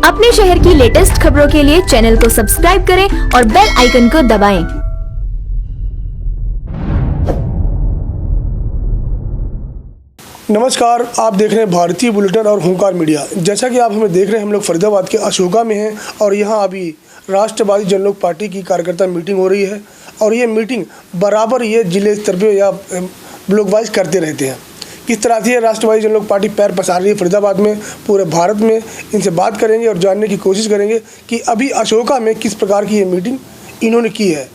अपने शहर की लेटेस्ट खबरों के लिए चैनल को सब्सक्राइब करें और बेल आइकन को दबाएं। नमस्कार, आप देख रहे हैं भारतीय बुलेटिन और हुंकार मीडिया। जैसा कि आप हमें देख रहे हैं, हम लोग फरीदाबाद के अशोका में हैं और यहाँ अभी राष्ट्रवादी जनलोक पार्टी की कार्यकर्ता मीटिंग हो रही है और ये मीटिंग बराबर ये जिले स्तर पे या ब्लॉक वाइज करते रहते हैं। किस तरह से राष्ट्रवादी जनलोक पार्टी पैर पसार रही है फरीदाबाद में, पूरे भारत में, इनसे बात करेंगे और जानने की कोशिश करेंगे कि अभी अशोका में किस प्रकार की ये मीटिंग इन्होंने की है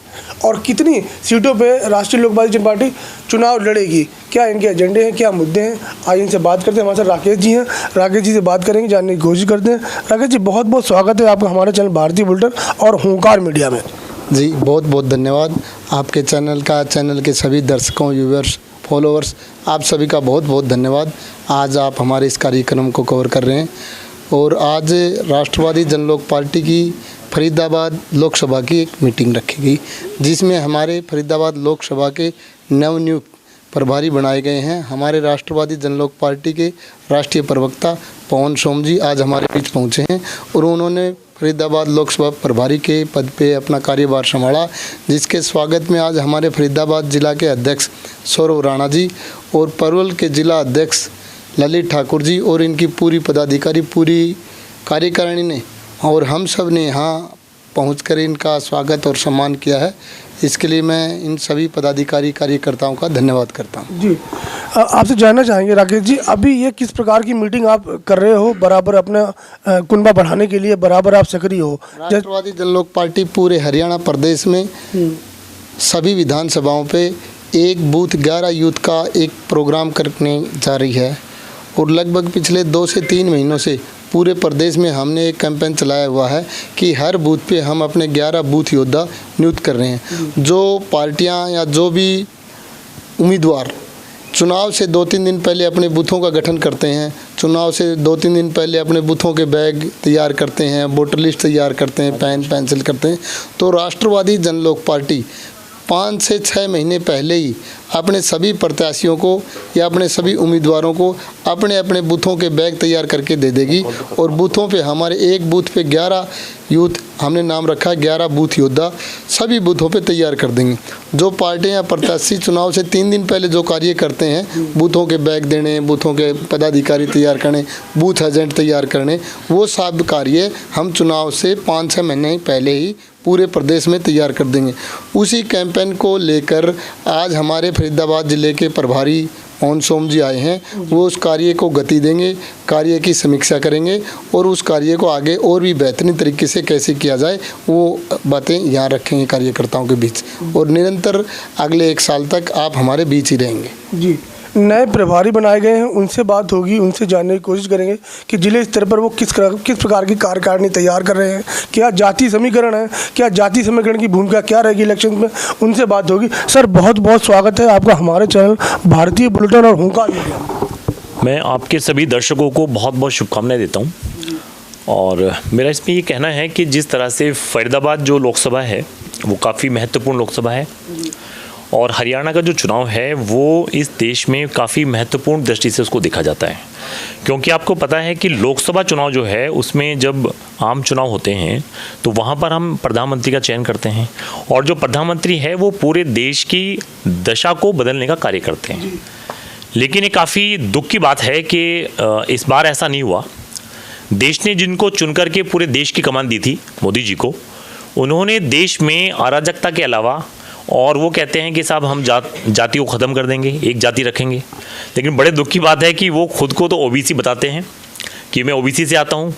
और कितनी सीटों पे राष्ट्रीय लोकवादी जनता पार्टी चुनाव लड़ेगी, क्या इनके एजेंडे हैं, क्या मुद्दे हैं। आज इनसे बात करते हैं। हमारे साथ राकेश जी हैं, राकेश जी से बात करेंगे, जानने की कोशिश करते हैं। राकेश जी, बहुत बहुत स्वागत है आपका हमारे चैनल भारतीय बुलेटिन और हुंकार मीडिया में। जी बहुत बहुत धन्यवाद आपके चैनल के सभी दर्शकों, व्यूअर्स, फॉलोअर्स, आप सभी का बहुत बहुत धन्यवाद। आज आप हमारे इस कार्यक्रम को कवर कर रहे हैं और आज राष्ट्रवादी जनलोक पार्टी की फरीदाबाद लोकसभा की एक मीटिंग रखी गई, जिसमें हमारे फरीदाबाद लोकसभा के नवनियुक्त प्रभारी बनाए गए हैं। हमारे राष्ट्रवादी जनलोक पार्टी के राष्ट्रीय प्रवक्ता पवन सोम जी आज हमारे बीच पहुंचे हैं और उन्होंने फरीदाबाद लोकसभा प्रभारी के पद पे अपना कार्यभार संभाला, जिसके स्वागत में आज हमारे फरीदाबाद जिला के अध्यक्ष सौरभ राणा जी और परवल के जिला अध्यक्ष ललित ठाकुर जी और इनकी पूरी पदाधिकारी, पूरी कार्यकारिणी ने और हम सब ने यहाँ पहुंचकर इनका स्वागत और सम्मान किया है। इसके लिए मैं इन सभी पदाधिकारी, कार्यकर्ताओं का धन्यवाद करता हूं। जी, आपसे जानना चाहेंगे राकेश जी, अभी ये किस प्रकार की मीटिंग आप कर रहे हो, बराबर अपना कुनबा बढ़ाने के लिए बराबर आप सक्रिय हो। राष्ट्रवादी जनलोक पार्टी पूरे हरियाणा प्रदेश में सभी विधानसभाओं पे एक बूथ 11 यूथ का एक प्रोग्राम करने जा रही है और लगभग पिछले 2 से 3 महीनों से पूरे प्रदेश में हमने एक कैंपेन चलाया हुआ है कि हर बूथ पे हम अपने 11 बूथ योद्धा नियुक्त कर रहे हैं। जो पार्टियां या जो भी उम्मीदवार चुनाव से 2-3 दिन पहले अपने बूथों का गठन करते हैं, चुनाव से 2-3 दिन पहले अपने बूथों के बैग तैयार करते हैं, वोटर लिस्ट तैयार करते हैं, पेन पेंसिल करते हैं, तो राष्ट्रवादी जनलोक पार्टी 5 से 6 महीने पहले ही अपने सभी प्रत्याशियों को या अपने सभी उम्मीदवारों को अपने अपने बूथों के बैग तैयार करके दे देगी और बूथों पे हमारे एक बूथ पे 11 यूथ, हमने नाम रखा है 11 बूथ योद्धा, सभी बूथों पे तैयार कर देंगे। जो पार्टियां या प्रत्याशी चुनाव से 3 दिन पहले जो कार्य करते हैं, बूथों के बैग देने, बूथों के पदाधिकारी तैयार करने, बूथ एजेंट तैयार करने, वो सब कार्य हम चुनाव से 5-6 महीने पहले ही पूरे प्रदेश में तैयार कर देंगे। उसी कैंपेन को लेकर आज हमारे फरीदाबाद जिले के प्रभारी पवन सोम जी आए हैं। वो उस कार्य को गति देंगे, कार्य की समीक्षा करेंगे और उस कार्य को आगे और भी बेहतरीन तरीके से कैसे किया जाए वो बातें यहाँ रखेंगे कार्यकर्ताओं के बीच और निरंतर अगले 1 साल तक आप हमारे बीच ही रहेंगे। जी, नए प्रभारी बनाए गए हैं, उनसे बात होगी, उनसे जानने की कोशिश करेंगे कि जिले स्तर पर वो किस प्रकार की कार्यकारिणी तैयार कर रहे हैं, क्या जाति समीकरण है, क्या जाति समीकरण की भूमिका क्या रहेगी इलेक्शन में, उनसे बात होगी। सर, बहुत बहुत स्वागत है आपका हमारे चैनल भारतीय बुलेटिन और हुंकार मीडिया। मैं आपके सभी दर्शकों को बहुत बहुत शुभकामनाएं देता हूँ और मेरा इसमें ये कहना है कि जिस तरह से फरीदाबाद जो लोकसभा है वो काफ़ी महत्वपूर्ण लोकसभा है और हरियाणा का जो चुनाव है वो इस देश में काफ़ी महत्वपूर्ण दृष्टि से उसको देखा जाता है, क्योंकि आपको पता है कि लोकसभा चुनाव जो है उसमें जब आम चुनाव होते हैं तो वहाँ पर हम प्रधानमंत्री का चयन करते हैं और जो प्रधानमंत्री है वो पूरे देश की दशा को बदलने का कार्य करते हैं। लेकिन ये काफ़ी दुख की बात है कि इस बार ऐसा नहीं हुआ। देश ने जिनको चुन करके पूरे देश की कमान दी थी, मोदी जी को, उन्होंने देश में अराजकता के अलावा और वो कहते हैं कि साहब हम जाति को ख़त्म कर देंगे, एक जाति रखेंगे, लेकिन बड़े दुख की बात है कि वो खुद को तो ओबीसी बताते हैं कि मैं ओबीसी से आता हूँ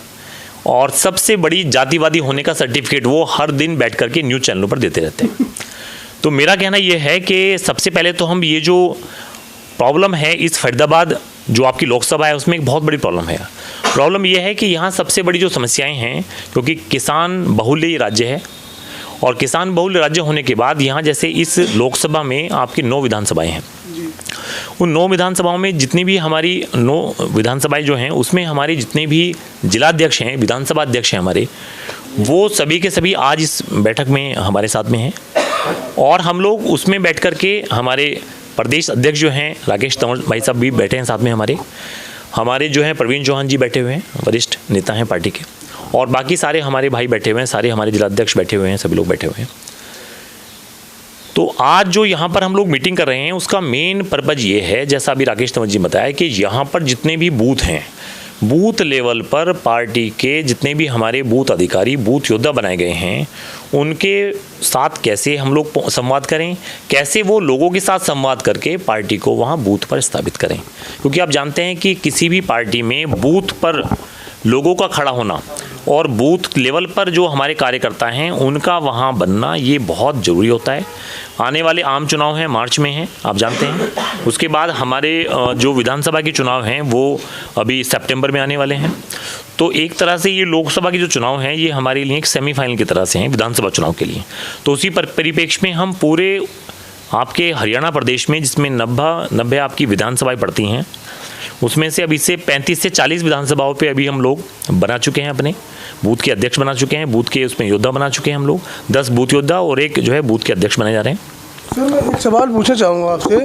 और सबसे बड़ी जातिवादी होने का सर्टिफिकेट वो हर दिन बैठ करके न्यूज़ चैनलों पर देते रहते हैं। तो मेरा कहना ये है कि सबसे पहले तो हम ये जो प्रॉब्लम है इस फरीदाबाद जो आपकी लोकसभा है उसमें एक बहुत बड़ी प्रॉब्लम है। प्रॉब्लम ये है कि यहाँ सबसे बड़ी जो समस्याएँ हैं, क्योंकि किसान बहुल्य राज्य है और किसान बहुल राज्य होने के बाद यहाँ जैसे इस लोकसभा में आपकी 9 विधानसभाएं हैं, उन 9 विधानसभाओं में जितनी भी हमारी 9 विधानसभाएं जो हैं उसमें हमारे जितने भी जिलाध्यक्ष हैं, विधानसभा अध्यक्ष हैं हमारे, वो सभी के सभी आज इस बैठक में हमारे साथ में हैं और हम लोग उसमें बैठ कर के हमारे प्रदेश अध्यक्ष जो हैं राकेश तंवर भाई साहब भी बैठे हैं साथ में, हमारे जो हैं प्रवीण चौहान जी बैठे हुए हैं, वरिष्ठ नेता हैं पार्टी के, और बाकी सारे हमारे भाई बैठे हुए हैं, सारे हमारे जिलाध्यक्ष बैठे हुए हैं, सभी लोग बैठे हुए हैं। तो आज जो यहाँ पर हम लोग मीटिंग कर रहे हैं उसका मेन पर्पज ये है, जैसा अभी राकेश तंवर जी बताया, कि यहाँ पर जितने भी बूथ हैं, बूथ लेवल पर पार्टी के जितने भी हमारे बूथ अधिकारी, बूथ योद्धा बनाए गए हैं, उनके साथ कैसे हम लोग संवाद करें, कैसे वो लोगों के साथ संवाद करके पार्टी को वहाँ बूथ पर स्थापित करें। क्योंकि आप जानते हैं कि किसी भी पार्टी में बूथ पर लोगों का खड़ा होना और बूथ लेवल पर जो हमारे कार्यकर्ता हैं उनका वहाँ बनना, ये बहुत ज़रूरी होता है। आने वाले आम चुनाव हैं, मार्च में हैं, आप जानते हैं। उसके बाद हमारे जो विधानसभा के चुनाव हैं वो अभी सितंबर में आने वाले हैं। तो एक तरह से ये लोकसभा के जो चुनाव हैं ये हमारे लिए एक सेमीफाइनल की तरह से हैं विधानसभा चुनाव के लिए। तो उसी परिप्रेक्ष्य में हम पूरे आपके हरियाणा प्रदेश में, जिसमें 90 आपकी विधानसभाएँ पड़ती हैं, उसमें से अभी से 35 से 40 विधानसभाओं पे अभी हम लोग बना चुके हैं, अपने बूथ के अध्यक्ष बना चुके हैं, बूथ के उसमें योद्धा बना चुके हैं हम लोग, 10 बूथ योद्धा और एक जो है बूथ के अध्यक्ष बने जा रहे हैं। सर, मैं एक सवाल पूछना चाहूँगा आपसे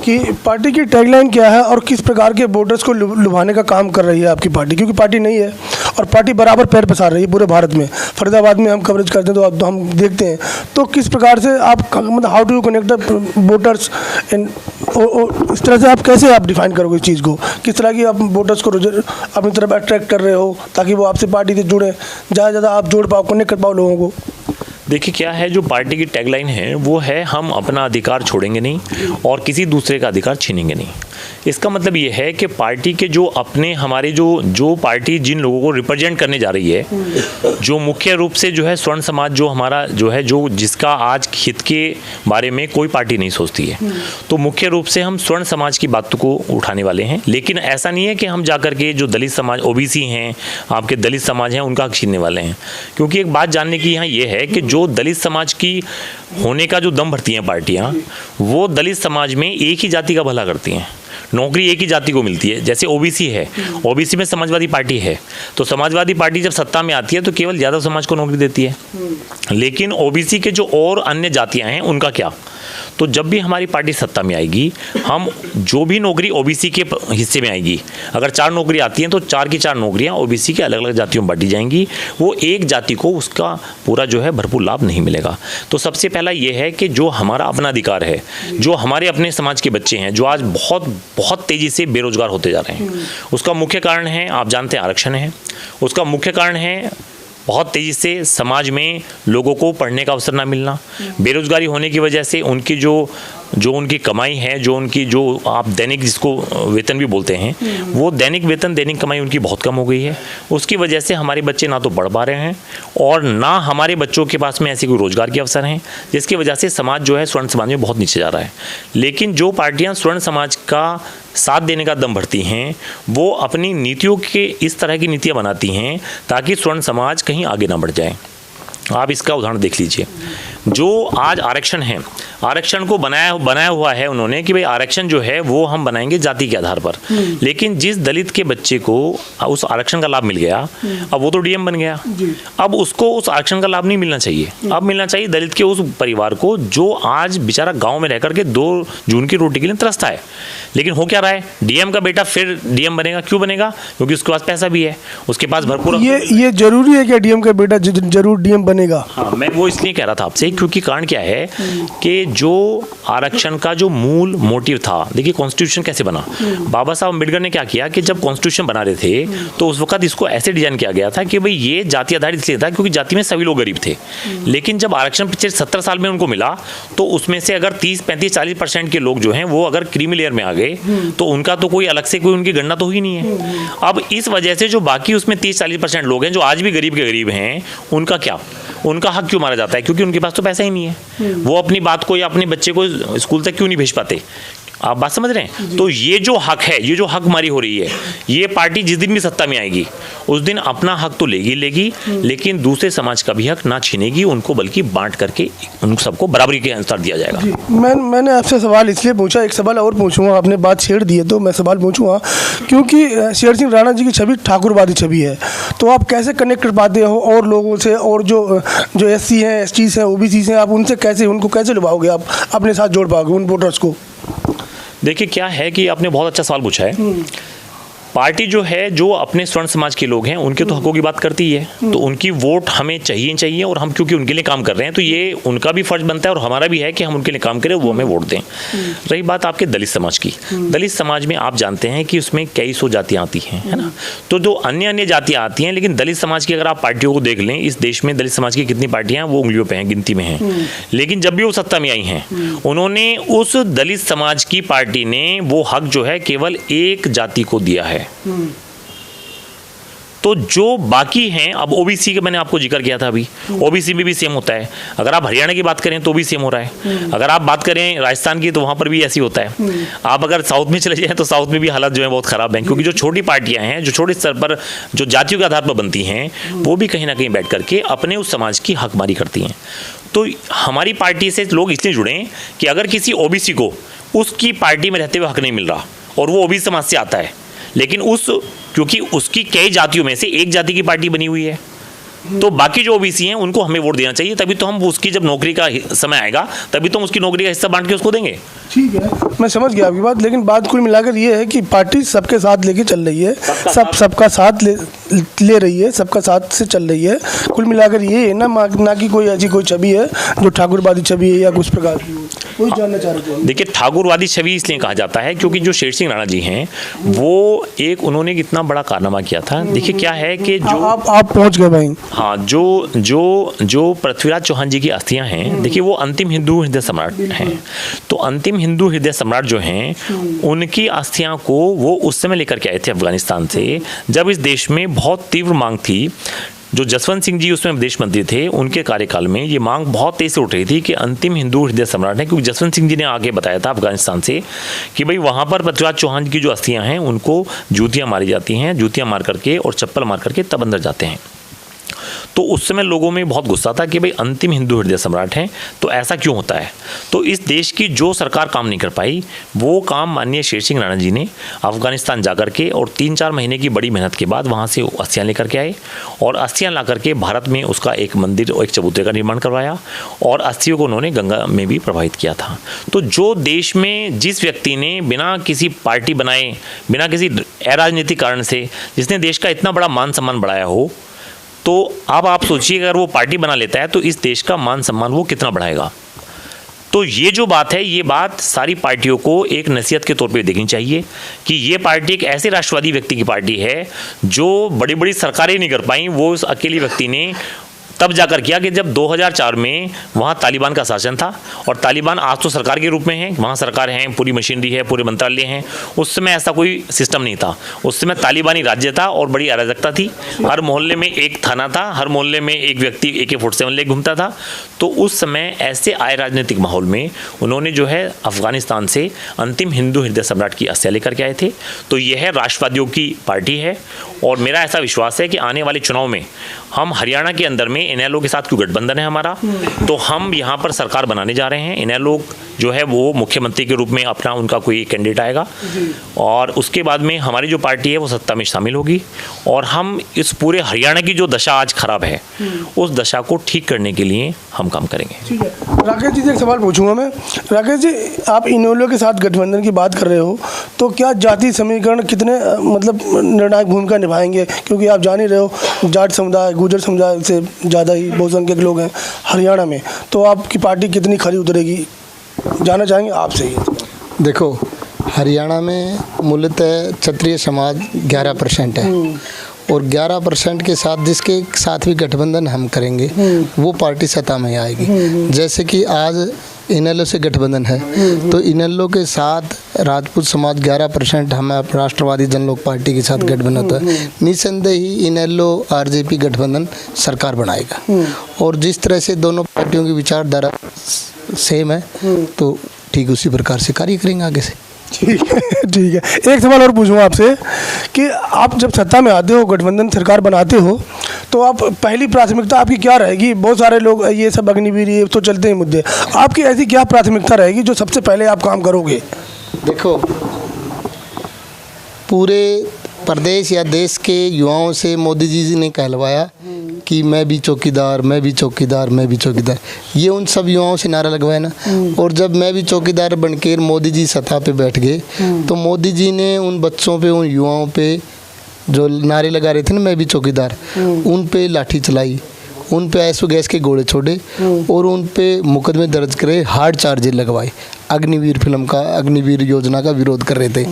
कि पार्टी की टैगलाइन क्या है और किस प्रकार के वोटर्स को लुभाने का काम कर रही है आपकी पार्टी, क्योंकि पार्टी नहीं है और पार्टी बराबर पैर पसार रही है पूरे भारत में। फरीदाबाद में हम कवरेज करते हैं तो हम देखते हैं, तो किस प्रकार से आप, मतलब how do you connect the voters इन, इस तरह से आप कैसे आप डिफाइन करोगे इस चीज़ को, किस तरह की आप वोटर्स को अपनी तरफ अट्रैक्ट कर रहे हो ताकि वो आपसे पार्टी से जुड़े, ज़्यादा ज़्यादा आप जोड़ पाओ, कनेक्ट कर पाओ लोगों को? देखिए क्या है, जो पार्टी की टैगलाइन है वो है, हम अपना अधिकार छोड़ेंगे नहीं और किसी दूसरे का अधिकार छीनेंगे नहीं। इसका मतलब ये है कि पार्टी के जो अपने हमारे जो पार्टी जिन लोगों को रिप्रेजेंट करने जा रही है, जो मुख्य रूप से जो है स्वर्ण समाज जो हमारा जो है, जो जिसका आज हित के बारे में कोई पार्टी नहीं सोचती है, तो मुख्य रूप से हम स्वर्ण समाज की बातों को उठाने वाले हैं। लेकिन ऐसा नहीं है कि हम जाकर के जो दलित समाज, ओबीसी हैं, आपके दलित समाज हैं, उनका हक छीनने वाले हैं। क्योंकि एक बात जानने की यहाँ ये है कि जो दलित समाज की होने का जो दम भरती हैं पार्टियाँ, वो दलित समाज में एक ही जाति का भला करती हैं। नौकरी एक ही जाति को मिलती है। जैसे ओबीसी है, ओबीसी में समाजवादी पार्टी है, तो समाजवादी पार्टी जब सत्ता में आती है तो केवल यादव समाज को नौकरी देती है। लेकिन ओबीसी के जो और अन्य जातियां हैं उनका क्या? तो जब भी हमारी पार्टी सत्ता में आएगी, हम जो भी नौकरी ओबीसी के हिस्से में आएगी, अगर 4 नौकरी आती हैं तो 4 की 4 नौकरियां ओबीसी के अलग अलग जातियों में बांटी जाएंगी। वो एक जाति को उसका पूरा जो है भरपूर लाभ नहीं मिलेगा। तो सबसे पहला ये है कि जो हमारा अपना अधिकार है, जो हमारे अपने समाज के बच्चे हैं जो आज बहुत तेज़ी से बेरोजगार होते जा रहे हैं, उसका मुख्य कारण है, आप जानते हैं, आरक्षण है। उसका मुख्य कारण है बहुत तेज़ी से समाज में लोगों को पढ़ने का अवसर ना मिलना। बेरोजगारी होने की वजह से उनकी जो उनकी कमाई है, जो आप दैनिक, जिसको वेतन भी बोलते हैं, वो दैनिक वेतन, दैनिक कमाई उनकी बहुत कम हो गई है। उसकी वजह से हमारे बच्चे ना तो बढ़ पा रहे हैं और ना हमारे बच्चों के पास में ऐसे कोई रोजगार के अवसर हैं, जिसकी वजह से समाज जो है स्वर्ण समाज में बहुत नीचे जा रहा है। लेकिन जो पार्टियां स्वर्ण समाज का साथ देने का दम भरती हैं, वो अपनी नीतियों के इस तरह की नीतियाँ बनाती हैं ताकि स्वर्ण समाज कहीं आगे ना बढ़ जाए। आप इसका उदाहरण देख लीजिए, जो आज आरक्षण है, आरक्षण को बनाया हुआ है उन्होंने कि भाई आरक्षण जो है वो हम बनाएंगे जाति के आधार पर। लेकिन जिस दलित के बच्चे को उस आरक्षण का लाभ मिल गया, अब वो तो डीएम बन गया, अब उसको उस आरक्षण का लाभ नहीं मिलना चाहिए। अब मिलना चाहिए दलित के उस परिवार को जो आज बेचारा गाँव में रह करके 2 जून की रोटी के लिए तरसता है। लेकिन हो क्या रहा है, डीएम का बेटा फिर डीएम बनेगा। क्यों बनेगा? क्योंकि उसके पास पैसा भी है, उसके पास भरपूर। ये जरूरी है कि डीएम का बेटा जरूर डीएम बनेगा? हाँ, मैं वो इसलिए कह रहा था आपसे, क्योंकि कारण क्या है कि जो आरक्षण का जो मूल मोटिव था, देखिए कॉन्स्टिट्यूशन कैसे बना। बाबा साहब अम्बेडकर ने क्या किया कि जब कॉन्स्टिट्यूशन बना रहे थे तो उस वक्त इसको ऐसे डिजाइन किया गया था कि भाई ये जाति आधारित इसलिए था क्योंकि जाति में सभी लोग गरीब थे। लेकिन जब आरक्षण पिछले 70 साल में उनको मिला तो उसमें से अगर 30, 35, 40% के लोग जो हैं वो अगर क्रीमी लेयर में आ गए तो उनका तो कोई अलग से कोई उनकी गणना तो ही नहीं है। अब इस वजह से जो बाकी उसमें 30-40% लोग हैं जो आज भी गरीब के गरीब हैं, उनका क्या, उनका हक क्यों मारा जाता है? क्योंकि उनके पास तो पैसा ही नहीं है। वो अपनी बात को या अपने बच्चे को स्कूल तक क्यों नहीं भेज पाते? आप बात समझ रहे हैं? तो ये जो हक है, ये जो हक मारी हो रही है, ये पार्टी जिस दिन भी सत्ता में आएगी उस दिन अपना हक तो लेगी, लेकिन दूसरे समाज का भी हक ना छीनेगी उनको, बल्कि बांट करके उन सबको बराबरी के अनुसार दिया जाएगा। मैंने आपसे सवाल इसलिए पूछा, एक सवाल और पूछूंगा, आपने बात छेड़ दी है तो मैं सवाल पूछूंगा, क्योंकि शेर सिंह राणा जी की छवि ठाकुरवादी छवि है, तो आप कैसे कनेक्ट कर पाते हो और लोगों से, और जो SC हैं, STs हैं, OBC हैं, आप उनसे कैसे, उनको कैसे लुभाओगे, आप अपने साथ जोड़ पाओगे उन वोटर्स को? देखिए क्या है कि आपने बहुत अच्छा सवाल पूछा है। पार्टी जो है, जो अपने स्वर्ण समाज के लोग हैं उनके तो हकों की बात करती है, तो उनकी वोट हमें चाहिए और हम क्योंकि उनके लिए काम कर रहे हैं तो ये उनका भी फर्ज बनता है और हमारा भी है कि हम उनके लिए काम करें, वो हमें वोट दें। रही बात आपके दलित समाज की, दलित समाज में आप जानते हैं कि उसमें कई सौ जातियाँ आती हैं, है ना, तो जो अन्य जातियाँ आती हैं, लेकिन दलित समाज की अगर आप पार्टियों को देख लें, इस देश में दलित समाज की कितनी पार्टियाँ हैं वो उंगलियों पे हैं, गिनती में हैं। लेकिन जब भी वो सत्ता में आई हैं, उन्होंने उस दलित समाज की पार्टी ने वो हक जो है केवल एक जाति को दिया है। तो जो बाकी हैं, अब ओबीसी का मैंने आपको जिक्र किया था, अभी ओबीसी में भी सेम होता है। अगर आप हरियाणा की बात करें तो भी सेम हो रहा है। अगर आप बात करें राजस्थान की तो वहां पर भी ऐसी होता है। आप अगर साउथ में चले जाएं तो साउथ में भी हालत जो है बहुत खराब है, क्योंकि जो छोटी पार्टियां हैं, जो छोटे स्तर पर जो जातियों के आधार पर बनती हैं, वो भी कहीं ना कहीं बैठ करके अपने उस समाज की हकमारी करती हैं। तो हमारी पार्टी से लोग इसलिए जुड़े कि अगर किसी ओबीसी को उसकी पार्टी में रहते हुए हक नहीं मिल रहा और वो ओबीसी समाज से आता है, लेकिन क्योंकि उसकी कई जातियों में से एक जाति की पार्टी बनी हुई है, तो बाकी जो ओबीसी हैं उनको हमें वोट देना चाहिए, तभी तो हम उसकी जब नौकरी का समय आएगा तभी तो हम उसकी नौकरी का हिस्सा बांट के उसको देंगे। ठीक है, मैं समझ गया आपकी बात, लेकिन बात कुल मिलाकर ये है कि पार्टी सबके साथ लेके चल रही है, सबका साथ ले रही है, सबका साथ से चल रही है। कुल मिलाकर ये है ना कि कोई ऐसी कोई छवि है जो ठाकुरवादी छवि है या कुछ प्रकार की, वही जानना चाह रहे थे। देखिए, ठाकुरवादी छवि इसलिए कहा जाता है क्योंकि जो शेर सिंह राणा जी हैं वो उन्होंने कितना बड़ा कारनामा किया था। देखिए क्या है कि जो आप पहुंच गए भाई। हाँ, जो पृथ्वीराज चौहान जी की अस्थियां हैं, देखिए वो अंतिम हिंदू हृदय सम्राट हैं। तो अंतिम हिंदू हृदय सम्राट जो हैं, उनकी अस्थियां को वो उस समय लेकर के आए थे अफगानिस्तान से, जब इस देश में बहुत तीव्र मांग थी। जो जसवंत सिंह जी उसमें विदेश मंत्री थे, उनके कार्यकाल में ये मांग बहुत तेज से उठ रही थी कि अंतिम हिंदू हृदय सम्राट है, क्योंकि जसवंत सिंह जी ने आगे बताया था अफगानिस्तान से कि भाई वहाँ पर पृथ्वीराज चौहान की जो अस्थियां हैं उनको जूतियाँ मारी जाती हैं, जूतियाँ मार करके और चप्पल मार करके तब अंदर जाते हैं। तो उस समय लोगों में बहुत गुस्सा था कि भाई अंतिम हिंदू हृदय सम्राट हैं, तो ऐसा क्यों होता है। तो इस देश की जो सरकार काम नहीं कर पाई, वो काम माननीय शेर सिंह राणा जी ने अफगानिस्तान जाकर के और 3-4 महीने की बड़ी मेहनत के बाद वहाँ से अस्थियाँ लेकर के आए और अस्थियाँ ला करके भारत में उसका एक मंदिर और एक चबूतरे का निर्माण करवाया और अस्थियों को उन्होंने गंगा में भी प्रवाहित किया था। तो जो देश में जिस व्यक्ति ने बिना किसी पार्टी बनाए, बिना किसी अराजनीतिक कारण से, जिसने देश का इतना बड़ा मान सम्मान बढ़ाया हो, तो अब आप सोचिए अगर वो पार्टी बना लेता है तो इस देश का मान सम्मान वो कितना बढ़ाएगा। तो ये जो बात है, ये बात सारी पार्टियों को एक नसीहत के तौर पे देखनी चाहिए कि ये पार्टी एक ऐसे राष्ट्रवादी व्यक्ति की पार्टी है जो बड़ी बड़ी सरकारें नहीं कर पाई, वो उस अकेले व्यक्ति ने तब जाकर किया कि जब 2004 में वहाँ तालिबान का शासन था। और तालिबान आज तो सरकार के रूप में है, वहाँ सरकार है, पूरी मशीनरी है, पूरे मंत्रालय हैं। उस समय ऐसा कोई सिस्टम नहीं था, उस समय तालिबानी राज्य था और बड़ी अराजकता थी। हर मोहल्ले में एक थाना था, हर मोहल्ले में एक व्यक्ति AK-47 ले घूमता था। तो उस समय ऐसे आए राजनीतिक माहौल में उन्होंने जो है अफगानिस्तान से अंतिम हिंदू हृदय सम्राट की अस्थियाँ लेकर के आए थे। तो यह राष्ट्रवादियों की पार्टी है और मेरा ऐसा विश्वास है कि आने वाले चुनाव में हम हरियाणा के अंदर में इनेलो के साथ क्यों गठबंधन है हमारा, तो हम यहाँ पर सरकार बनाने जा रहे हैं। इनेलो जो है वो मुख्यमंत्री के रूप में अपना उनका कोई कैंडिडेट आएगा और उसके बाद में हमारी जो पार्टी है वो सत्ता में शामिल होगी और हम इस पूरे हरियाणा की जो दशा आज खराब है उस दशा को ठीक करने के लिए हम काम करेंगे। ठीक है, राकेश जी से एक सवाल पूछूंगा मैं। राकेश जी, आप इनेलो के साथ गठबंधन की बात कर रहे हो, तो क्या जाति समीकरण कितने मतलब निर्णायक भूमिका निभाएंगे, क्योंकि आप जान ही रहे हो जाट समुदाय, गुर्जर समुदाय से ज़्यादा ही बहुसंख्यक लोग हैं हरियाणा में, तो आपकी पार्टी कितनी खरी उतरेगी, जानना चाहेंगे आपसे ही। देखो, हरियाणा में मूलतः क्षत्रिय समाज 11% है और 11% के साथ जिसके साथ भी गठबंधन हम करेंगे वो पार्टी सत्ता में आएगी। जैसे कि आज इनेलो से गठबंधन है तो इनेलो के साथ राजपूत समाज 11%, हमें राष्ट्रवादी जनलोक पार्टी के साथ गठबंधन होता है। निसंदेह ही इनेलो RJP गठबंधन सरकार बनाएगा और जिस तरह से दोनों पार्टियों की विचारधारा सेम है तो ठीक उसी प्रकार से कार्य करेंगे आगे से। ठीक है, ठीक है। एक सवाल और पूछूंगा आपसे कि आप जब सत्ता में आते हो, गठबंधन सरकार बनाते हो, तो आप पहली प्राथमिकता आपकी क्या रहेगी? बहुत सारे लोग ये सब अग्निवीर ये तो चलते हैं मुद्दे, आपकी ऐसी क्या प्राथमिकता रहेगी जो सबसे पहले आप काम करोगे? देखो, पूरे प्रदेश या देश के युवाओं से मोदी जी ने कहलवाया कि मैं भी चौकीदार, मैं भी चौकीदार, मैं भी चौकीदार। ये उन सब युवाओं से नारा लगवाया ना। और जब मैं भी चौकीदार बनकर मोदी जी सत्ता पे बैठ गए तो मोदी जी ने उन बच्चों पे, उन युवाओं पे जो नारे लगा रहे थे ना मैं भी चौकीदार, उन पे लाठी चलाई, उन पे आंसू गैस के गोले छोड़े और उन पे मुकदमे दर्ज करे, हार्ड चार्जेस लगवाए। अग्निवीर फिल्म का, अग्निवीर योजना का विरोध कर रहे थे।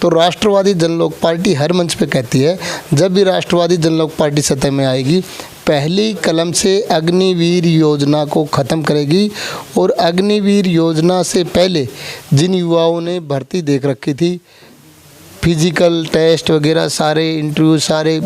तो राष्ट्रवादी जनलोक पार्टी हर मंच पे कहती है जब भी राष्ट्रवादी जनलोक पार्टी सत्ता में आएगी पहली कलम से अग्निवीर योजना को ख़त्म करेगी। और अग्निवीर योजना से पहले जिन युवाओं ने भर्ती देख रखी थी, फिजिकल टेस्ट वगैरह सारे इंटरव्यू, सारे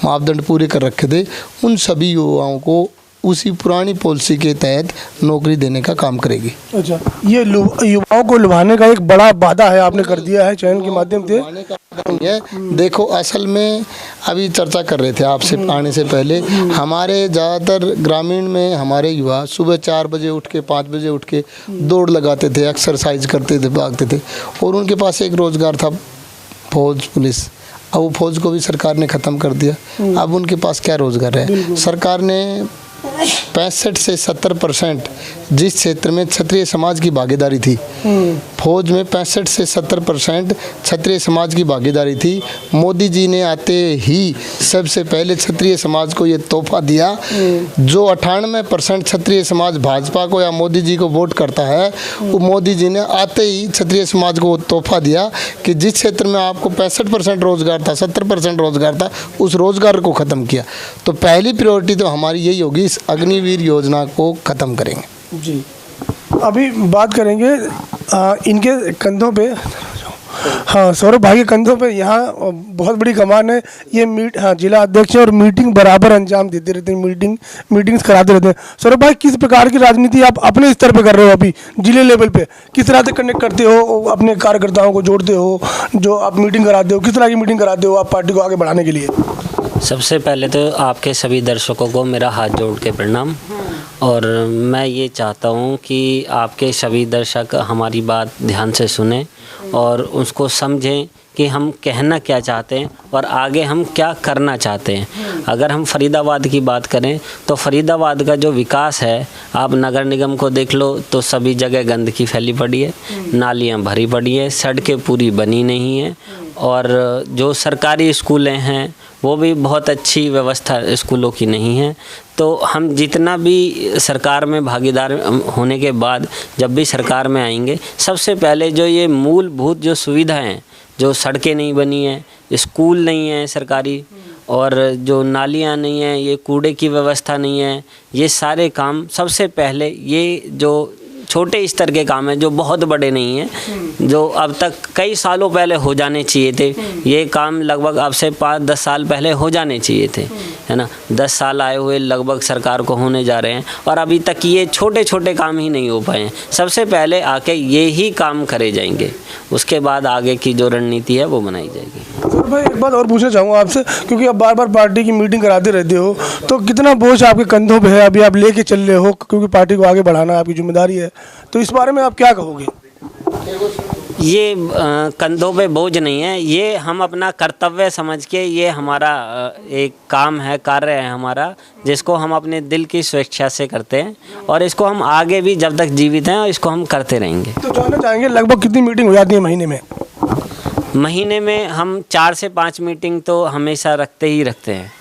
मापदंड पूरे कर रखे थे, उन सभी युवाओं को उसी पुरानी पॉलिसी के तहत नौकरी देने का काम करेगी। अच्छा, ये युवाओं को लुभाने का एक बड़ा वादा है आपने कर दिया है चैनल के माध्यम से। देखो असल में अभी चर्चा कर रहे थे आपसे आने से पहले, हमारे ज़्यादातर ग्रामीण में हमारे युवा सुबह 4 बजे उठ के 5 बजे उठ के दौड़ लगाते थे, एक्सरसाइज करते थे, भागते थे और उनके पास एक रोज़गार था फौज पुलिस। अब वो फौज को भी सरकार ने ख़त्म कर दिया। अब उनके पास क्या रोज़गार है? सरकार ने 65 से 70% जिस क्षेत्र में क्षत्रिय समाज की भागीदारी थी, फौज में 65 से 70% क्षत्रिय समाज की भागीदारी थी। मोदी जी ने आते ही सबसे पहले क्षत्रिय समाज को ये तोहफा दिया। जो 98% क्षत्रिय समाज भाजपा को या मोदी जी को वोट करता है, वो मोदी जी ने आते ही क्षत्रिय समाज को तोहफा दिया कि जिस क्षेत्र में आपको 65% रोजगार था, 70% रोजगार था, उस रोजगार को ख़त्म किया। तो पहली प्रायोरिटी तो हमारी यही होगी, इस अग्निवीर योजना को ख़त्म करेंगे। जी, अभी बात करेंगे इनके कंधों पे, हाँ सौरभ भाई के कंधों पे यहाँ बहुत बड़ी कमान है। ये हाँ जिला अध्यक्ष और मीटिंग बराबर अंजाम देते रहते हैं, मीटिंग्स कराते रहते हैं। सौरभ भाई, किस प्रकार की राजनीति आप अपने स्तर पे कर रहे हो? अभी जिले लेवल पे किस तरह से कनेक्ट करते हो, अपने कार्यकर्ताओं को जोड़ते हो, जो आप मीटिंग कराते हो, किस तरह की मीटिंग कराते हो आप पार्टी को आगे बढ़ाने के लिए? सबसे पहले तो आपके सभी दर्शकों को मेरा हाथ जोड़ के प्रणाम। और मैं ये चाहता हूँ कि आपके सभी दर्शक हमारी बात ध्यान से सुनें और उसको समझें कि हम कहना क्या चाहते हैं और आगे हम क्या करना चाहते हैं। अगर हम फरीदाबाद की बात करें तो फरीदाबाद का जो विकास है, आप नगर निगम को देख लो तो सभी जगह गंदगी फैली पड़ी है, नालियाँ भरी पड़ी है, सड़कें पूरी बनी नहीं है और जो सरकारी स्कूलें हैं वो भी बहुत अच्छी व्यवस्था स्कूलों की नहीं है। तो हम जितना भी सरकार में भागीदार होने के बाद जब भी सरकार में आएंगे, सबसे पहले जो ये मूलभूत जो सुविधाएं हैं, जो सड़कें नहीं बनी हैं, स्कूल नहीं है सरकारी, और जो नालियाँ नहीं हैं, ये कूड़े की व्यवस्था नहीं है, ये सारे काम सबसे पहले, ये जो छोटे स्तर के काम हैं जो बहुत बड़े नहीं हैं, जो अब तक कई सालों पहले हो जाने चाहिए थे, ये काम लगभग अब से 5-10 साल पहले हो जाने चाहिए थे, है ना। 10 साल आए हुए लगभग सरकार को होने जा रहे हैं और अभी तक ये छोटे छोटे काम ही नहीं हो पाए हैं। सबसे पहले आके ये ही काम करे जाएंगे, उसके बाद आगे की जो रणनीति है वो बनाई जाएगी। सर भाई, एक बात और पूछना चाहूँगा आपसे, क्योंकि आप बार बार पार्टी की मीटिंग कराते रहते हो, तो कितना बोझ आपके कंधों पे है? अभी आप लेके चल रहे हो क्योंकि पार्टी को आगे बढ़ाना आपकी जिम्मेदारी है, तो इस बारे में आप क्या कहोगे? ये कंधों पे बोझ नहीं है, ये हम अपना कर्तव्य समझ के, ये हमारा एक काम है, कार्य है हमारा, जिसको हम अपने दिल की स्वेच्छा से करते हैं और इसको हम आगे भी जब तक जीवित हैं इसको हम करते रहेंगे। तो जानना चाहेंगे लगभग कितनी मीटिंग हो जाती है महीने में? महीने में हम 4 से 5 मीटिंग तो हमेशा रखते ही रखते हैं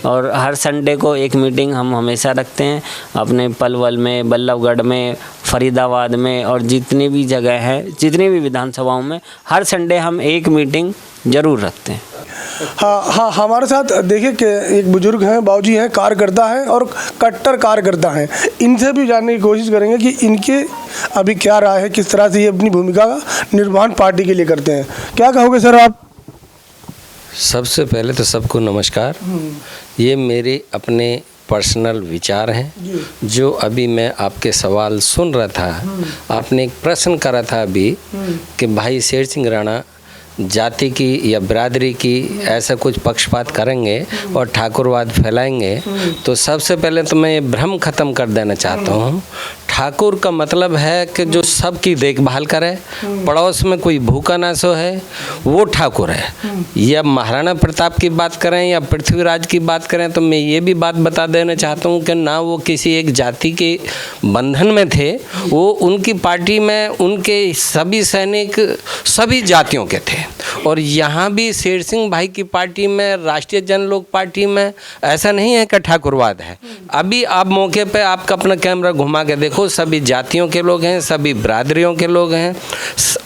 और हर संडे को एक मीटिंग हम हमेशा रखते हैं अपने पलवल में, बल्लभगढ़ में, फरीदाबाद में और जितनी भी जगह है, जितनी भी विधानसभाओं में हर संडे हम एक मीटिंग ज़रूर रखते हैं। हाँ, हमारे साथ देखिए कि एक बुजुर्ग हैं, बाबूजी हैं, कार्यकर्ता हैं और कट्टर कार्यकर्ता हैं। इनसे भी जानने की कोशिश करेंगे कि इनके अभी क्या राय है, किस तरह से ये अपनी भूमिका का निर्वहन पार्टी के लिए करते हैं। क्या कहोगे सर आप? सबसे पहले तो सबको नमस्कार। ये मेरे अपने पर्सनल विचार हैं, जो अभी मैं आपके सवाल सुन रहा था। आपने एक प्रश्न करा था अभी कि भाई शेर सिंह राणा जाति की या बिरादरी की ऐसा कुछ पक्षपात करेंगे और ठाकुरवाद फैलाएंगे। तो सबसे पहले तो मैं ये भ्रम ख़त्म कर देना चाहता हूँ। ठाकुर का मतलब है कि जो सबकी देखभाल करे, पड़ोस में कोई भूखा ना सो है, वो ठाकुर है। या महाराणा प्रताप की बात करें या पृथ्वीराज की बात करें तो मैं ये भी बात बता देना चाहता हूँ कि ना वो किसी एक जाति के बंधन में थे, वो उनकी पार्टी में उनके सभी सैनिक सभी जातियों के थे। और यहाँ भी शेर सिंह भाई की पार्टी में, राष्ट्रीय जनलोक पार्टी में ऐसा नहीं है कि ठाकुरवाद है। अभी आप मौके पे आपका अपना कैमरा घुमा के देखो, सभी जातियों के लोग हैं, सभी बिरादरियों के लोग हैं,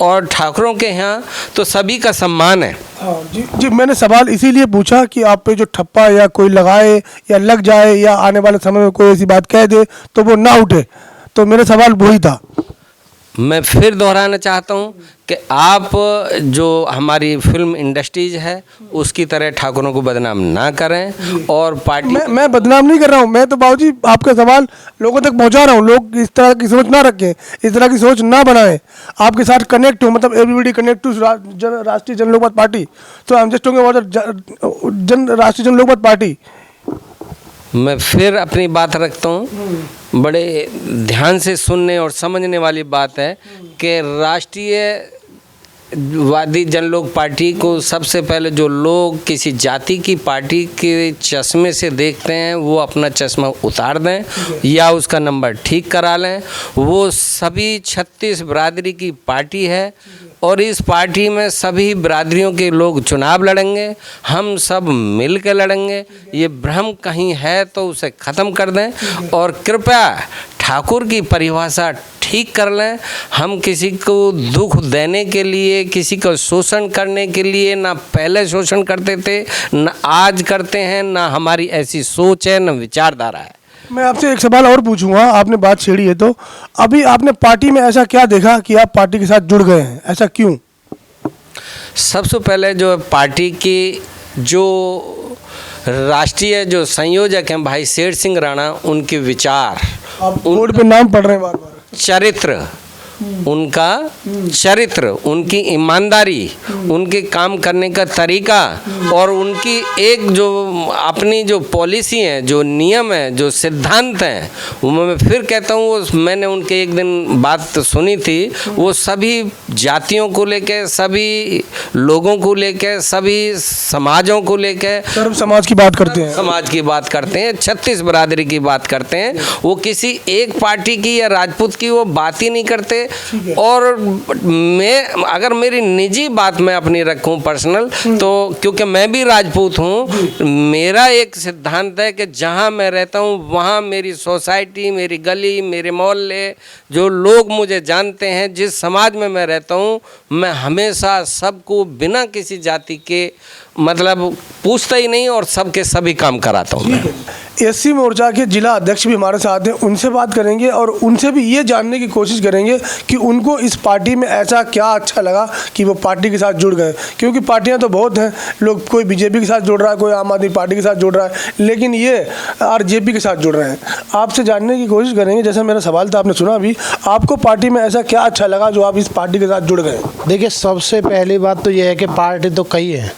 और ठाकुरों के यहाँ तो सभी का सम्मान है। हाँ जी जी, मैंने सवाल इसीलिए पूछा कि आप पे जो ठप्पा या कोई लगाए या लग जाए या आने वाले समय में कोई ऐसी बात कह दे तो वो ना उठे, तो मेरा सवाल वही था। मैं फिर दोहराना चाहता हूँ कि आप जो हमारी फिल्म इंडस्ट्रीज है उसकी तरह ठाकुरों को बदनाम ना करें। और पार्टी मैं बदनाम नहीं कर रहा हूँ, मैं तो बाबूजी आपका सवाल लोगों तक पहुँचा रहा हूँ। लोग इस तरह की सोच ना रखें, इस तरह की सोच ना बनाएं, आपके साथ कनेक्ट हो, मतलब एवरीबडी कनेक्ट टू राष्ट्रीय जनलोकवाद पार्टी। तो I am just talking about राष्ट्रीय जनलोकवाद पार्टी। मैं फिर अपनी बात रखता हूँ, बड़े ध्यान से सुनने और समझने वाली बात है कि राष्ट्रीयवादी जनलोक पार्टी को सबसे पहले जो लोग किसी जाति की पार्टी के चश्मे से देखते हैं वो अपना चश्मा उतार दें या उसका नंबर ठीक करा लें। वो सभी 36 बिरादरी की पार्टी है और इस पार्टी में सभी बिरादरियों के लोग चुनाव लड़ेंगे, हम सब मिल के लड़ेंगे। ये भ्रम कहीं है तो उसे ख़त्म कर दें और कृपया ठाकुर की परिभाषा ठीक कर लें। हम किसी को दुख देने के लिए, किसी का शोषण करने के लिए ना पहले शोषण करते थे, ना आज करते हैं, ना हमारी ऐसी सोच है, ना विचारधारा है। मैं आपसे एक सवाल और पूछूंगा, आपने बात छेड़ी है तो अभी आपने पार्टी में ऐसा क्या देखा कि आप पार्टी के साथ जुड़ गए हैं, ऐसा क्यों? सबसे पहले जो पार्टी की जो राष्ट्रीय जो संयोजक हैं भाई शेर सिंह राणा, उनके विचार, आप बोर्ड पे नाम पढ़ रहे हैं बार-बार, चरित्र, उनका चरित्र, उनकी ईमानदारी, उनके काम करने का तरीका और उनकी एक जो अपनी जो पॉलिसी है, जो नियम है, जो सिद्धांत हैं, वो मैं फिर कहता हूँ, वो मैंने उनके एक दिन बात सुनी थी, वो सभी जातियों को लेके, सभी लोगों को लेके, सभी समाजों को लेके, सर्व समाज की बात करते हैं, समाज की बात करते हैं, 36 बिरादरी की बात करते हैं। वो किसी एक पार्टी की या राजपूत की वो बात ही नहीं करते। और मैं अगर मेरी निजी बात मैं अपनी रखूं पर्सनल, तो क्योंकि मैं भी राजपूत हूं, मेरा एक सिद्धांत है कि जहां मैं रहता हूं वहां मेरी सोसाइटी, मेरी गली, मेरे मोहल्ले, जो लोग मुझे जानते हैं, जिस समाज में मैं रहता हूं, मैं हमेशा सबको बिना किसी जाति के मतलब पूछता ही नहीं और सबके सभी काम कराता हूँ। एससी मोर्चा के जिला अध्यक्ष भी हमारे साथ हैं, उनसे बात करेंगे और उनसे भी ये जानने की कोशिश करेंगे कि उनको इस पार्टी में ऐसा क्या अच्छा लगा कि वो पार्टी के साथ जुड़ गए। क्योंकि पार्टियां तो बहुत हैं, लोग कोई बीजेपी के साथ जुड़ रहा है, कोई आम आदमी पार्टी के साथ जुड़ रहा है, लेकिन ये आरजेपी के साथ जुड़ रहे हैं। आपसे जानने की कोशिश करेंगे, जैसा मेरा सवाल था आपने सुना अभी, आपको पार्टी में ऐसा क्या अच्छा लगा जो आप इस पार्टी के साथ जुड़ गए? देखिए, सबसे पहली बात तो ये है कि पार्टी तो कई है,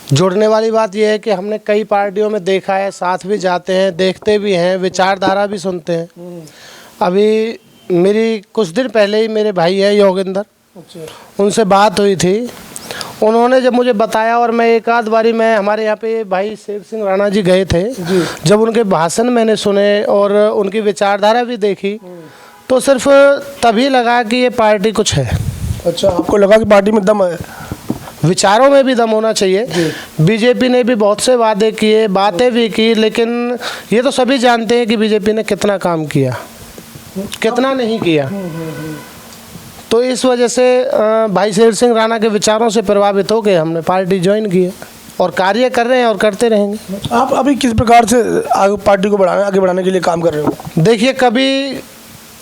जुड़ने वाली बात यह है कि हमने कई पार्टियों में देखा है, साथ भी जाते हैं, देखते भी हैं, विचारधारा भी सुनते हैं। अभी मेरी कुछ दिन पहले ही मेरे भाई है योगेंद्र, उनसे बात हुई थी। उन्होंने जब मुझे बताया और मैं एक आध बारी मैं हमारे यहाँ पे भाई शेर सिंह राणा जी गए थे, जब उनके भाषण मैंने सुने और उनकी विचारधारा भी देखी तो सिर्फ तभी लगा कि ये पार्टी कुछ है। अच्छा, आपको लगा कि पार्टी में दम है? विचारों में भी दम होना चाहिए। बीजेपी ने भी बहुत से वादे किए, बातें भी की, लेकिन ये तो सभी जानते हैं कि बीजेपी ने कितना काम किया, कितना नहीं किया। तो इस वजह से भाई शेर सिंह राणा के विचारों से प्रभावित होकर हमने पार्टी ज्वाइन की है और कार्य कर रहे हैं और करते रहेंगे। आप अभी किस प्रकार से पार्टी को आगे बढ़ाने के लिए काम कर रहे हो? देखिए, कभी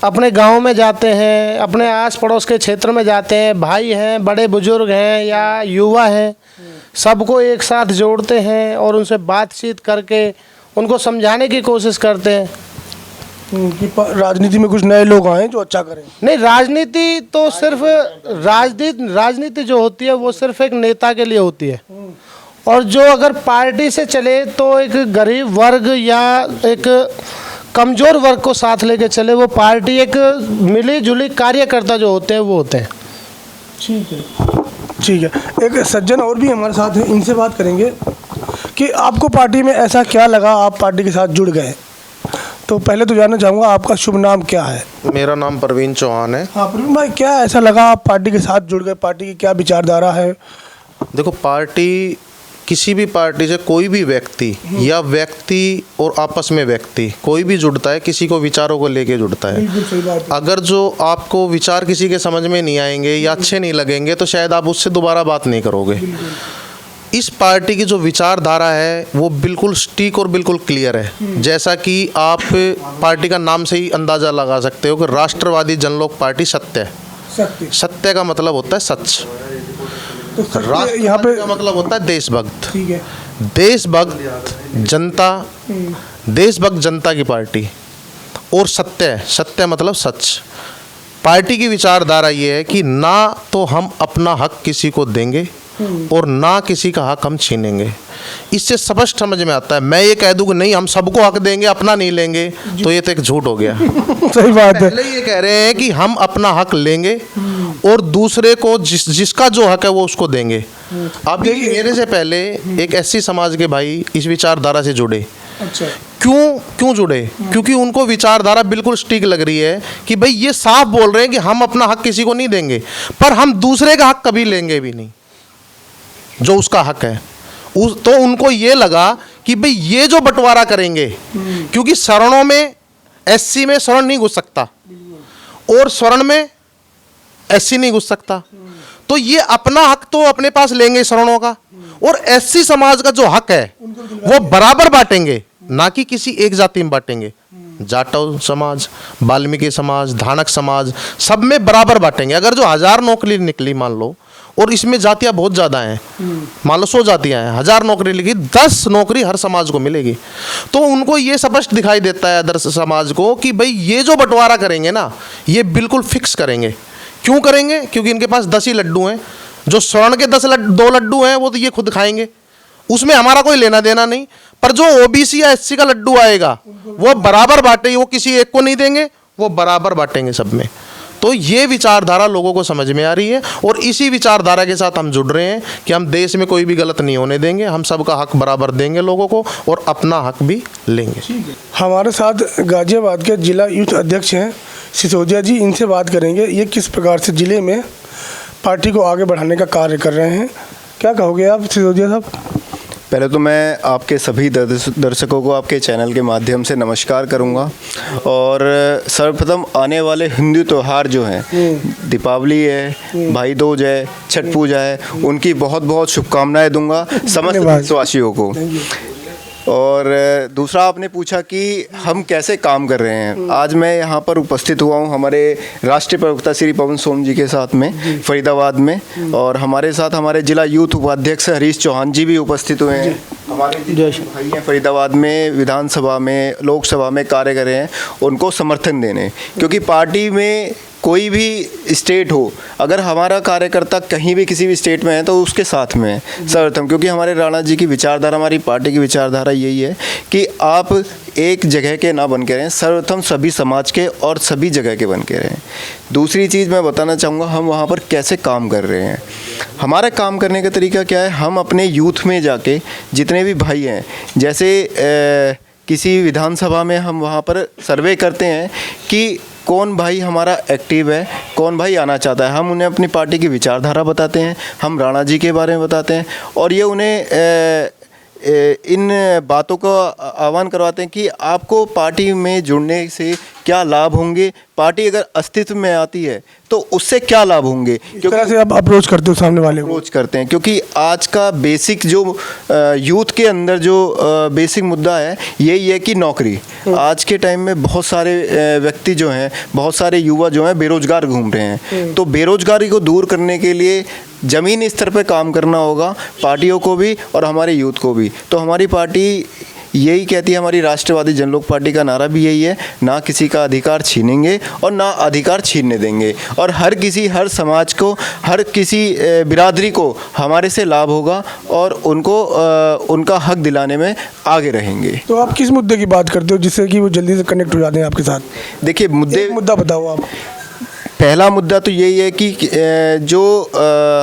अपने गांव में जाते हैं, अपने आस पड़ोस के क्षेत्र में जाते हैं, भाई हैं, बड़े बुजुर्ग हैं या युवा हैं, सबको एक साथ जोड़ते हैं और उनसे बातचीत करके उनको समझाने की कोशिश करते हैं कि राजनीति में कुछ नए लोग आए जो अच्छा करें। नहीं, राजनीति तो सिर्फ राजनीति जो होती है वो सिर्फ एक नेता के लिए होती है, और जो अगर पार्टी से चले तो एक गरीब वर्ग या एक कमज़ोर वर्ग को साथ लेके चले। वो पार्टी एक मिली जुली कार्यकर्ता जो होते हैं वो होते हैं। ठीक है, ठीक है। एक सज्जन और भी हमारे साथ हैं, इनसे बात करेंगे कि आपको पार्टी में ऐसा क्या लगा आप पार्टी के साथ जुड़ गए। तो पहले तो जानना चाहूँगा आपका शुभ नाम क्या है। मेरा नाम परवीन चौहान है। हाँ प्रवीण भाई, क्या ऐसा लगा आप पार्टी के साथ जुड़ गए, पार्टी की क्या विचारधारा है। देखो, पार्टी, किसी भी पार्टी से कोई भी व्यक्ति या व्यक्ति और आपस में व्यक्ति कोई भी जुड़ता है, किसी को विचारों को लेके जुड़ता है। बिल्कुल सही बात है। अगर जो आपको विचार किसी के समझ में नहीं आएंगे या अच्छे नहीं लगेंगे तो शायद आप उससे दोबारा बात नहीं करोगे। इस पार्टी की जो विचारधारा है वो बिल्कुल स्टीक और बिल्कुल क्लियर है। जैसा कि आप पार्टी का नाम से ही अंदाज़ा लगा सकते हो कि राष्ट्रवादी जनलोक पार्टी सत्य है। सत्य, सत्य का मतलब होता है सच, तो सत्य राष्ट्र यहाँ पे का मतलब होता है देशभक्त। ठीक है। देशभक्त जनता, देशभक्त जनता की पार्टी और सत्य, सत्य मतलब सच। पार्टी की विचारधारा ये है कि ना तो हम अपना हक किसी को देंगे और ना किसी का हक हम छीनेंगे। इससे स्पष्ट समझ में आता है। मैं ये कह दूं कि नहीं हम सबको हक देंगे, अपना नहीं लेंगे, तो ये तो एक झूठ हो गया। सही बात है। पहले ये कह रहे हैं कि हम अपना हक लेंगे और दूसरे को जिसका जो हक है वो उसको देंगे। अब देखिए, मेरे से पहले एक एससी समाज के भाई इस विचारधारा से जुड़े। अच्छा, क्यों जुड़े? क्योंकि उनको विचारधारा बिल्कुल स्टिक लग रही है कि भाई ये साफ बोल रहे हैं कि हम अपना हक किसी को नहीं देंगे, पर हम दूसरे का हक कभी लेंगे भी नहीं जो उसका हक है। तो उनको ये लगा कि भाई ये जो बंटवारा करेंगे, क्योंकि सवर्णों में, एससी में स्वर्ण नहीं घुस सकता और स्वर्ण में एससी नहीं घुस सकता, तो ये अपना हक तो अपने पास लेंगे सवर्णों का, और एससी समाज का जो हक है वो बराबर बांटेंगे, ना कि किसी एक जाति में बांटेंगे। जाटव समाज, वाल्मीकि समाज, धानक समाज, सब में बराबर बांटेंगे। अगर जो 1000 नौकरी निकली मान लो, और इसमें जातियां बहुत ज़्यादा हैं, मान लो 100 जातियां हैं, 1000 नौकरी लिखी, 10 नौकरी हर समाज को मिलेगी। तो उनको ये स्पष्ट दिखाई देता है अदर समाज को कि भाई ये जो बंटवारा करेंगे ना, ये बिल्कुल फिक्स करेंगे। क्यों करेंगे? क्योंकि इनके पास 10 ही लड्डू हैं। जो स्वर्ण के 2 लड्डू हैं वो तो ये खुद खाएंगे, उसमें हमारा कोई लेना देना नहीं। पर जो ओबीसी या एससी का लड्डू आएगा वो बराबर बांटेंगे, वो किसी एक को नहीं देंगे, वो बराबर बांटेंगे सब में। तो ये विचारधारा लोगों को समझ में आ रही है और इसी विचारधारा के साथ हम जुड़ रहे हैं कि हम देश में कोई भी गलत नहीं होने देंगे, हम सबका हक बराबर देंगे लोगों को और अपना हक भी लेंगे। हमारे साथ गाजियाबाद के जिला यूथ अध्यक्ष हैं सिसोदिया जी, इनसे बात करेंगे ये किस प्रकार से जिले में पार्टी को आगे बढ़ाने का कार्य कर रहे हैं। क्या कहोगे आप सिसोदिया साहब? पहले तो मैं आपके सभी दर्शकों को आपके चैनल के माध्यम से नमस्कार करूंगा और सर्वप्रथम आने वाले हिंदू त्यौहार जो हैं, दीपावली है, भाई दूज है, छठ पूजा है, उनकी बहुत बहुत शुभकामनाएं दूंगा समस्त देशवासियों को। और दूसरा आपने पूछा कि हम कैसे काम कर रहे हैं। आज मैं यहाँ पर उपस्थित हुआ हूँ हमारे राष्ट्रीय प्रवक्ता श्री पवन सोम जी के साथ में फरीदाबाद में, और हमारे साथ हमारे जिला यूथ उपाध्यक्ष हरीश चौहान जी भी उपस्थित हुए हैं। हमारे भाई हैं फरीदाबाद में, विधानसभा में, लोकसभा में कार्य कर रहे हैं, उनको समर्थन देने। क्योंकि पार्टी में कोई भी स्टेट हो, अगर हमारा कार्यकर्ता कहीं भी किसी भी स्टेट में है तो उसके साथ में है सर्वप्रथम। क्योंकि हमारे राणा जी की विचारधारा, हमारी पार्टी की विचारधारा यही है कि आप एक जगह के ना बन के रहें, सर्वप्रथम सभी समाज के और सभी जगह के बन के रहें। दूसरी चीज़ मैं बताना चाहूँगा हम वहाँ पर कैसे काम कर रहे हैं। हमारा काम करने का तरीका क्या है, हम अपने यूथ में जाके जितने भी भाई हैं, जैसे किसी विधानसभा में हम वहाँ पर सर्वे करते हैं कि कौन भाई हमारा एक्टिव है, कौन भाई आना चाहता है। हम उन्हें अपनी पार्टी की विचारधारा बताते हैं, हम राणा जी के बारे में बताते हैं और ये उन्हें इन बातों का आह्वान करवाते हैं कि आपको पार्टी में जुड़ने से क्या लाभ होंगे, पार्टी अगर अस्तित्व में आती है तो उससे क्या लाभ होंगे। किस तरह से आप अप्रोच करते हो सामने वाले को? अप्रोच करते हैं क्योंकि आज का बेसिक जो यूथ के अंदर जो बेसिक मुद्दा है यही है कि नौकरी। आज के टाइम में बहुत सारे व्यक्ति जो हैं, बहुत सारे युवा जो हैं बेरोजगार घूम रहे हैं। तो बेरोजगारी को दूर करने के लिए ज़मीनी स्तर पर काम करना होगा पार्टियों को भी और हमारे यूथ को भी। तो हमारी पार्टी यही कहती है हमारी राष्ट्रवादी जनलोक पार्टी का नारा भी यही है, ना किसी का अधिकार छीनेंगे और ना अधिकार छीनने देंगे, और हर समाज को, हर किसी बिरादरी को हमारे से लाभ होगा और उनको उनका हक दिलाने में आगे रहेंगे। तो आप किस मुद्दे की बात करते हो जिससे कि वो जल्दी से कनेक्ट हो जाते हैं आपके साथ? देखिए, मुद्दा बताओ आप। पहला मुद्दा तो यही है कि जो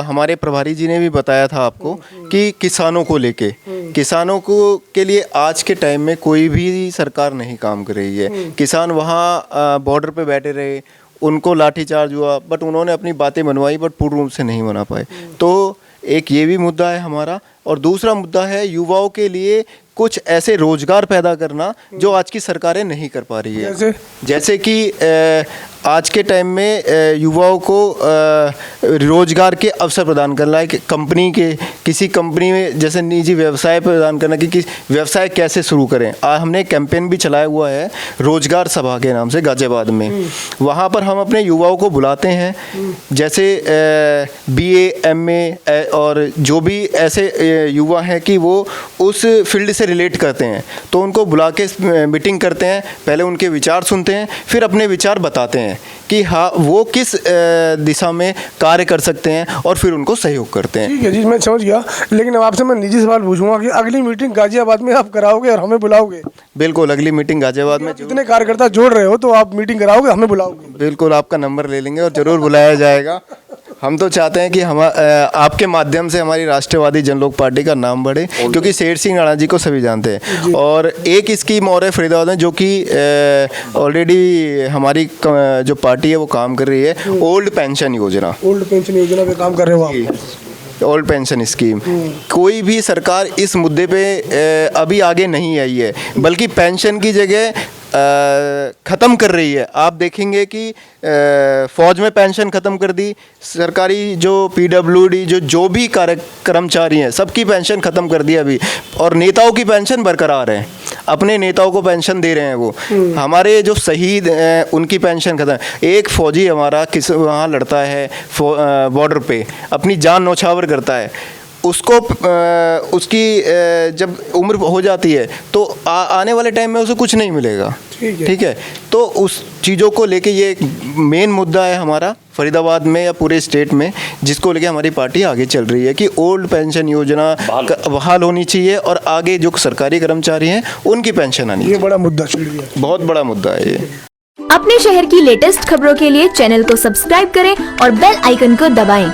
हमारे प्रभारी जी ने भी बताया था आपको कि किसानों को लेके, किसानों को के लिए आज के टाइम में कोई भी सरकार नहीं काम कर रही है। किसान वहाँ बॉर्डर पे बैठे रहे, उनको लाठीचार्ज हुआ, बट उन्होंने अपनी बातें मनवाई, बट पूर्ण रूप से नहीं मना पाए। तो एक ये भी मुद्दा है हमारा, और दूसरा मुद्दा है युवाओं के लिए कुछ ऐसे रोजगार पैदा करना जो आज की सरकारें नहीं कर पा रही है। जैसे कि आज के टाइम में युवाओं को रोजगार के अवसर प्रदान करना है, कि कंपनी के किसी कंपनी में जैसे निजी व्यवसाय प्रदान करना कि व्यवसाय कैसे शुरू करें। हमने एक कैंपेन भी चलाया हुआ है रोजगार सभा के नाम से गाजियाबाद में। वहाँ पर हम अपने युवाओं को बुलाते हैं, जैसे BA MA और जो भी ऐसे युवा हैं कि वो उस फील्ड से रिलेट करते हैं, तो उनको बुला के मीटिंग करते हैं। पहले उनके विचार सुनते हैं, फिर अपने विचार बताते हैं कि हाँ वो किस दिशा में कार्य कर सकते हैं, और फिर उनको सहयोग करते हैं। ठीक है जी, मैं समझ गया, लेकिन अब आपसे मैं निजी सवाल पूछूंगा कि अगली मीटिंग गाजियाबाद में आप कराओगे और हमें बुलाओगे? बिल्कुल, अगली मीटिंग गाजियाबाद में जितने कार्यकर्ता जोड़ रहे हो तो आप मीटिंग कराओगे, हमें बुलाओगे? बिल्कुल, आपका नंबर ले लेंगे और ज़रूर बुलाया जाएगा। हम तो चाहते हैं कि हम आपके माध्यम से हमारी राष्ट्रवादी जनलोक पार्टी का नाम बढ़े, क्योंकि शेर सिंह राणा जी को सभी जानते हैं। और एक स्कीम और है फरीदाबाद में, जो कि ऑलरेडी हमारी जो पार्टी है वो काम कर रही है, ओल्ड पेंशन योजना। ओल्ड पेंशन योजना पे काम कर रहे हो आप? ओल्ड पेंशन स्कीम, कोई भी सरकार इस मुद्दे पे अभी आगे नहीं आई है, बल्कि पेंशन की जगह ख़त्म कर रही है। आप देखेंगे कि फ़ौज में पेंशन ख़त्म कर दी, सरकारी जो PWD जो भी कर्मचारी हैं सबकी पेंशन ख़त्म कर दी अभी, और नेताओं की पेंशन बरकरार है, अपने नेताओं को पेंशन दे रहे हैं वो। हमारे जो शहीद हैं उनकी पेंशन ख़त्म। एक फ़ौजी हमारा वहाँ लड़ता है बॉर्डर पे, अपनी जान न्यौछावर करता है, उसको उसकी जब उम्र हो जाती है तो आने वाले टाइम में उसे कुछ नहीं मिलेगा। ठीक है, तो उस चीज़ों को लेके ये एक मेन मुद्दा है हमारा फरीदाबाद में या पूरे स्टेट में, जिसको लेके हमारी पार्टी आगे चल रही है कि ओल्ड पेंशन योजना बहाल होनी चाहिए और आगे जो सरकारी कर्मचारी हैं उनकी पेंशन आनी चाहिए। ये बड़ा मुद्दा, शुक्रिया, बहुत बड़ा मुद्दा है ये। अपने शहर की लेटेस्ट खबरों के लिए चैनल को सब्सक्राइब करें और बेल आइकन को दबाएं।